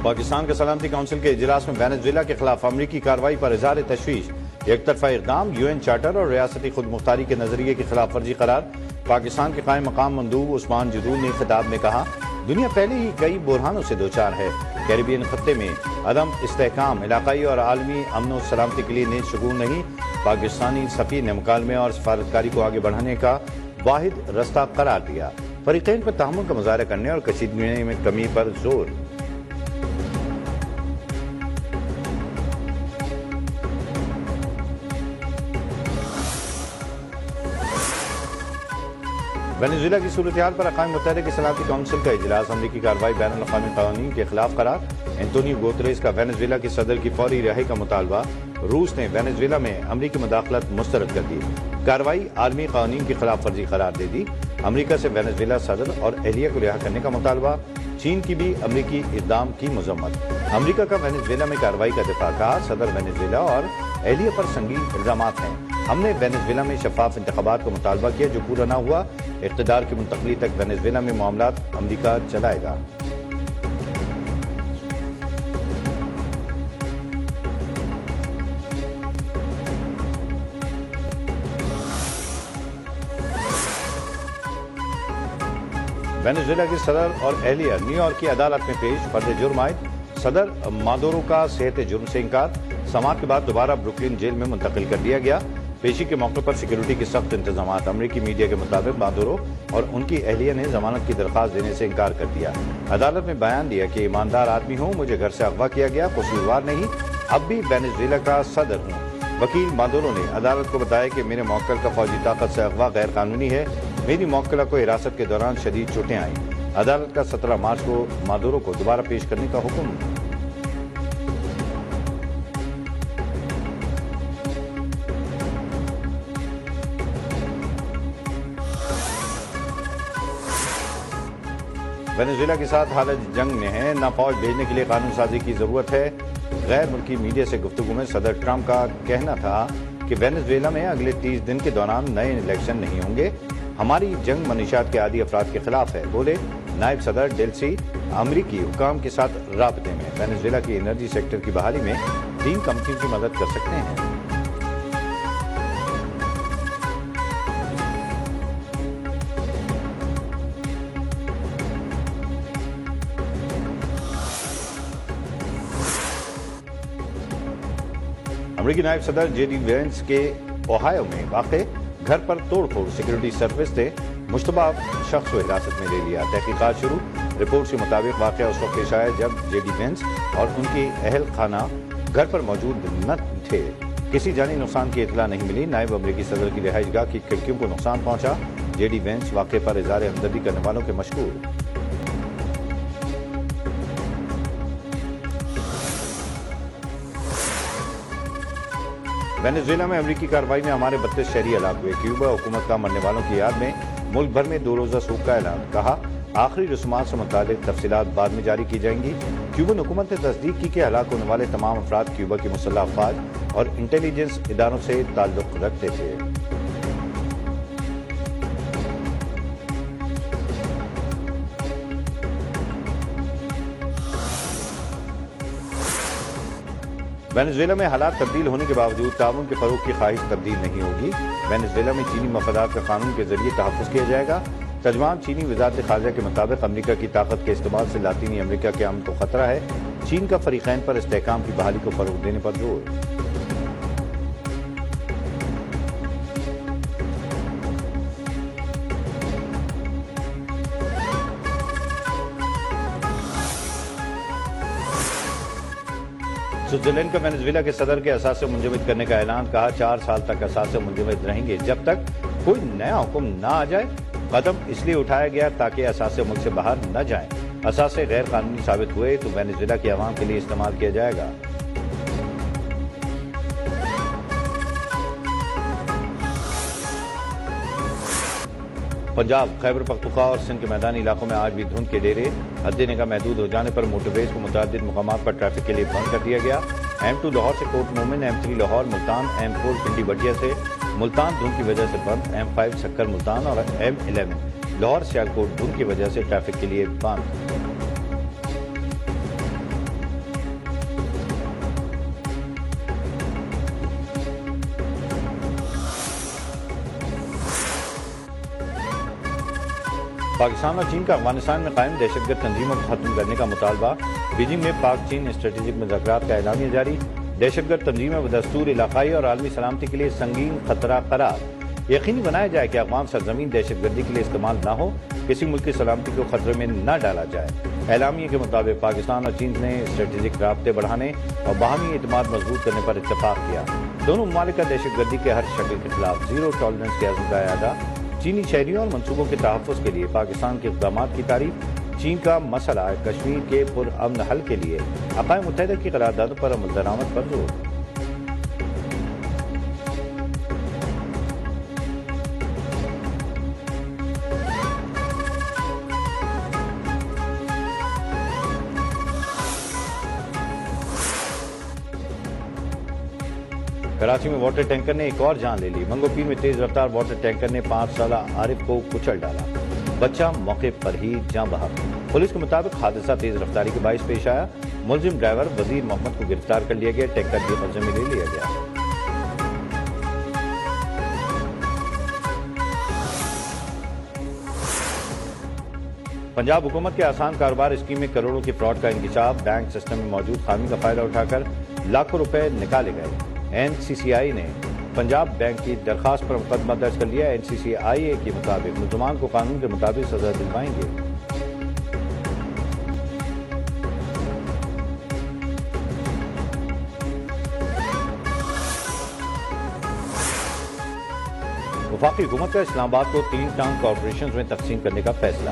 پاکستان کے سلامتی کونسل کے اجلاس میں وینزویلا کے خلاف امریکی کارروائی پر اظہار تشویش، ایک طرفہ اقدام یو این چارٹر اور ریاستی خود مختاری کے نظریے کی خلاف ورزی قرار۔ پاکستان کے قائم مقام مندوب عثمان جدول نے خطاب میں کہا، دنیا پہلے ہی کئی بحرانوں سے دوچار ہے، کیریبین خطے میں عدم استحکام علاقائی اور عالمی امن و سلامتی کے لیے نیز شگون نہیں۔ پاکستانی سفیر نے مکالمے اور سفارتکاری کو آگے بڑھانے کا واحد رستہ قرار دیا، فریقین پر تحمل کا مظاہرہ کرنے اور کشیدگی میں کمی پر زور۔ وینزویلا کی صورتحال پر اقوام متحدہ کی سلامتی کونسل کا اجلاس، امریکی کارروائی بین الاقوامی قوانین کے خلاف قرار۔ اینٹونیو گوتریس کا وینزویلا کے صدر کی فوری رہائی کا مطالبہ، روس نے وینزویلا میں امریکی مداخلت مسترد کر دی، کارروائی عالمی قوانین کی خلاف ورزی قرار دے دی۔ امریکہ سے وینزویلا صدر اور اہلیہ کو رہا کرنے کا مطالبہ، چین کی بھی امریکی اقدام کی مذمت۔ امریکہ کا وینزویلا میں کارروائی کا دفاع، کہا صدر وینزویلا اور اہلیہ پر سنگین الزامات ہیں، ہم نے وینزویلا میں شفاف انتخابات کا مطالبہ کیا جو پورا نہ ہوا، اقتدار کی منتقلی تک وینزویلا میں معاملات امریکہ چلائے گا۔ وینزویلا کے صدر اور اہلیہ نیو یارک کی عدالت میں پیش، فرد جرم عائد، صدر مادورو کا صحت جرم سے انکار، سماعت کے بعد دوبارہ بروکلن جیل میں منتقل کر دیا گیا۔ پیشی کے موقع پر سیکیورٹی کے سخت انتظامات، امریکی میڈیا کے مطابق مادورو اور ان کی اہلیہ نے ضمانت کی درخواست دینے سے انکار کر دیا۔ عدالت میں بیان دیا کہ ایماندار آدمی ہوں، مجھے گھر سے اغوا کیا گیا، قصوروار نہیں، اب بھی وینزویلا کا صدر ہوں۔ وکیل مادورو نے عدالت کو بتایا کہ میرے موکل کا فوجی طاقت سے اغوا غیر قانونی ہے، میری موکلہ کو حراست کے دوران شدید چوٹیں آئیں۔ عدالت کا 17 مارچ کو مادورو کو دوبارہ پیش کرنے کا حکم۔ وینزویلا کے ساتھ حالت جنگ میں ہے، نہ فوج بھیجنے کے لیے قانون سازی کی ضرورت ہے۔ غیر ملکی میڈیا سے گفتگو میں صدر ٹرمپ کا کہنا تھا کہ وینزویلا میں اگلے 30 دن کے دوران نئے الیکشن نہیں ہوں گے، ہماری جنگ منشیات کے عادی افراد کے خلاف ہے، بولے نائب صدر ڈیلسی۔ امریکی حکام کے ساتھ رابطے میں، وینزویلا کی انرجی سیکٹر کی بحالی میں 3 کمپنیوں کی مدد کر سکتے ہیں۔ امریکی نائب صدر جے ڈی وینس کے اوہایو میں واقع گھر پر توڑ پھوڑ، سیکیورٹی سروس نے مشتبہ شخص کو حراست میں لے لیا، تحقیقات شروع۔ رپورٹ کے مطابق واقعہ اس وقت پیش آیا جب جے ڈی وینس اور ان کی اہل خانہ گھر پر موجود نہ تھے، کسی جانی نقصان کی اطلاع نہیں ملی۔ نائب امریکی صدر کی رہائش گاہ کی کھڑکیوں کو نقصان پہنچا، جے ڈی وینس واقعے پر اظہار ہمدردی کرنے والوں کے مشکور۔ وینزویلا میں امریکی کارروائی میں ہمارے 32 شہری ہلاک ہوئے، کیوبا حکومت کا مرنے والوں کی یاد میں ملک بھر میں 2 روزہ سوگ کا اعلان، کہا آخری رسومات سے متعلق تفصیلات بعد میں جاری کی جائیں گی۔ کیوبن حکومت نے تصدیق کی کہ ہلاک ہونے والے تمام افراد کیوبا کی مسلح افواج اور انٹیلیجنس اداروں سے تعلق رکھتے تھے۔ وینزویلا میں حالات تبدیل ہونے کے باوجود تعاون کے فروغ کی خواہش تبدیل نہیں ہوگی۔ وینزویلا میں چینی مفادات کا قانون کے ذریعے تحفظ کیا جائے گا۔ ترجمان چینی وزارت خارجہ کے مطابق امریکہ کی طاقت کے استعمال سے لاطینی امریکہ کے امن کو خطرہ ہے، چین کا فریقین پر استحکام کی بحالی کو فروغ دینے پر زور۔ سوئٹزرلینڈ کا وینزویلا کے صدر کے اثاثے منجمد کرنے کا اعلان، کہا 4 سال تک اثاثے منجمد رہیں گے جب تک کوئی نیا حکم نہ آ جائے۔ قدم اس لیے اٹھایا گیا تاکہ اثاثے ملک سے باہر نہ جائیں، اثاثے غیر قانونی ثابت ہوئے تو وینزویلا کی عوام کے لیے استعمال کیا جائے گا۔ پنجاب، خیبر پختونخوا اور سندھ کے میدانی علاقوں میں آج بھی دھند کے ڈیرے، حد نگاہ محدود ہو جانے پر موٹر ویز کو متعدد مقامات پر ٹریفک کے لیے بند کر دیا گیا۔ M2 لاہور سے کوٹ مومن، M3 لاہور ملتان، M4 پنڈی بٹیا سے ملتان دھند کی وجہ سے بند، M5 سکر ملتان اور M11 لاہور سیالکوٹ دھند کی وجہ سے ٹریفک کے لیے بند۔ پاکستان اور چین کا افغانستان میں قائم دہشت گرد تنظیموں کو ختم کرنے کا مطالبہ، بیجنگ میں پاک چین اسٹریٹجک مذاکرات کا اعلامیہ جاری، دہشت گرد تنظیمیں بدستور علاقائی اور عالمی سلامتی کے لیے سنگین خطرہ قرار، یقینی بنایا جائے کہ افغان سرزمین دہشت گردی کے لیے استعمال نہ ہو، کسی ملک کی سلامتی کو خطرے میں نہ ڈالا جائے۔ اعلامیے کے مطابق پاکستان اور چین نے اسٹریٹجک رابطے بڑھانے اور باہمی اعتماد مضبوط کرنے پر اتفاق کیا۔ دونوں ممالک کا دہشت گردی کے ہر شکل کے خلاف زیرو ٹالرنس کے عزم کا اعادہ، چینی شہریوں اور منصوبوں کے تحفظ کے لیے پاکستان کے اقدامات کی تعریف، چین کا مسئلہ کشمیر کے پرامن حل کے لیے اقوام متحدہ کی قراردادوں پر عمل درآمد پر زور۔ کراچی میں واٹر ٹینکر نے ایک اور جان لے لی، منگو پیر میں تیز رفتار واٹر ٹینکر نے 5 سالہ عارف کو کچل ڈالا، بچہ موقع پر ہی جاں بحق۔ پولیس کے مطابق حادثہ تیز رفتاری کے باعث پیش آیا، ملزم ڈرائیور وزیر محمد کو گرفتار کر لیا گیا، ٹینکر بھی قبضے میں لے لیا گیا۔ پنجاب حکومت کے آسان کاروبار اسکیم میں کروڑوں کی فراڈ کا انکشاف، بینک سسٹم میں موجود خامی کا فائدہ اٹھا کر لاکھوں روپے نکالے گئے۔ NCCI نے پنجاب بینک کی درخواست پر مقدمہ درج کر لیا۔ NCCI کے مطابق ملزمان کو قانون کے مطابق سزا دلوائیں گے۔ وفاقی حکومت کا اسلام آباد کو 3 ٹاؤن کارپوریشنز میں تقسیم کرنے کا فیصلہ،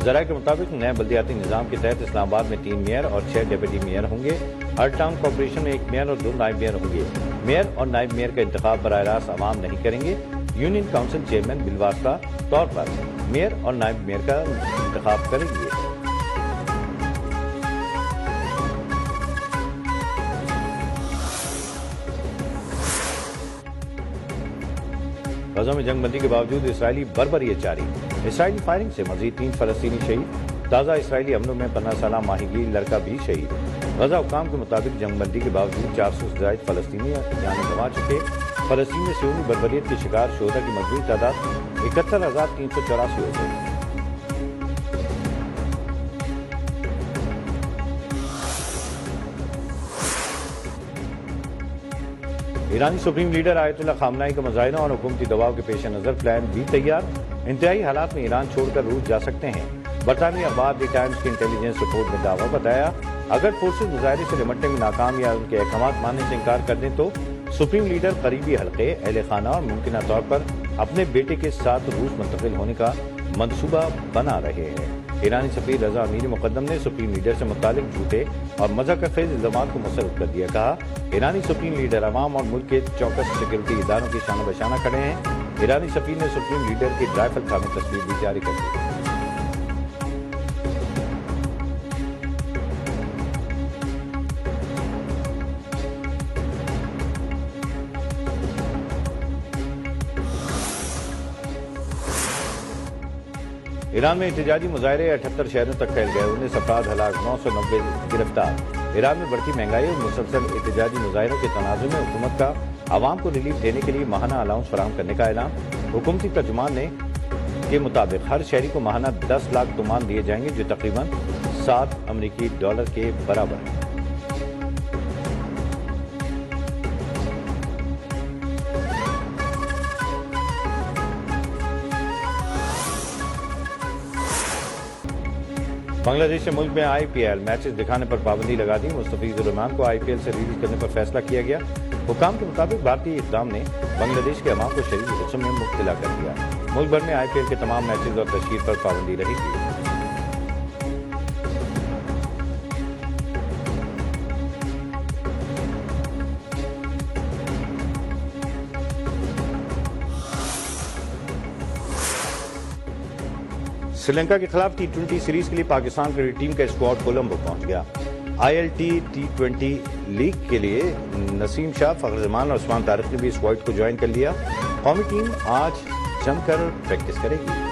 ذرائع کے مطابق نئے بلدیاتی نظام کے تحت اسلام آباد میں 3 میئر اور 6 ڈپٹی میئر ہوں گے۔ ہر ٹاؤن کارپوریشن میں 1 میئر اور 2 نائب میئر ہوں گے۔ میئر اور نائب میئر کا انتخاب براہ راست عوام نہیں کریں گے، یونین کونسل چیئرمین بالواسطہ طور پر میئر اور نائب میئر کا انتخاب کریں گے۔ غزہ میں جنگ بندی کے باوجود اسرائیلی بربریت جاری، اسرائیلی فائرنگ سے مزید 3 فلسطینی شہید، تازہ اسرائیلی حملوں میں 15 سالہ ماہی گیر لڑکا بھی شہید۔ غزہ حکام کے مطابق جنگ بندی کے باوجود 400 سے زائد فلسطینی جانیں گنوا چکے۔ فلسطین میں صہیونی بربریت کے شکار شہداء کی مجموعی تعداد 71,384 ہو گئی۔ ایرانی سپریم لیڈر آیت اللہ خامنہئی کا مظاہروں اور حکومتی دباؤ کے پیش نظر پلان بھی تیار، انتہائی حالات میں ایران چھوڑ کر روس جا سکتے ہیں۔ برطانوی اخبار دی ٹائمز کی انٹیلیجنس رپورٹ میں دعویٰ بتایا، اگر فورسز مظاہرے سے نمٹنے میں ناکام یا ان کے احکامات ماننے سے انکار کر دیں تو سپریم لیڈر قریبی حلقے، اہل خانہ اور ممکنہ طور پر اپنے بیٹے کے ساتھ روس منتقل ہونے کا منصوبہ بنا رہے ہیں۔ ایرانی سفیر رضا امیر مقدم نے سپریم لیڈر سے متعلق جھوٹے اور مذاق خیز الزامات کو مسترد کر دیا، کہا ایرانی سپریم لیڈر عوام اور ملک کے چوکس سیکورٹی اداروں کی شانہ بشانہ کھڑے ہیں۔ ایرانی سفیر نے سپریم لیڈر کی رائفل تھامے تصویر بھی جاری کر دی۔ ایران میں احتجاجی مظاہرے 78 شہروں تک پھیل گئے، 19 افراد ہلاک، 990 گرفتار۔ ایران میں بڑھتی مہنگائی اور مسلسل احتجاجی مظاہروں کے تناظر میں حکومت کا عوام کو ریلیف دینے کے لیے ماہانہ الاؤنس فراہم کرنے کا اعلان۔ حکومتی ترجمان کے مطابق ہر شہری کو ماہانہ 10 لاکھ تومان دیے جائیں گے، جو تقریباً $7 کے برابر ہے۔ بنگلہ دیش سے ملک میں IPL میچز دکھانے پر پابندی لگا دی، مستفیض الرحمان کو IPL سے ریلیز کرنے پر فیصلہ کیا گیا۔ حکام کے مطابق بھارتی اقدام نے بنگلہ دیش کے عوام کو شدید غصے میں مبتلا کر دیا۔ ملک بھر میں IPL کے تمام میچز اور تشہیر پر پابندی رہے گی۔ سری لنکا کے خلاف T20 سیریز کے لیے پاکستان کرکٹ ٹیم کا اسکواڈ کولمبو پہنچ گیا۔ ILT T20 لیگ کے لیے نسیم شاہ، فخر زمان اور عثمان طارق نے بھی اسکواڈ کو جوائن کر لیا۔ قومی ٹیم آج جم کر پریکٹس کرے گی۔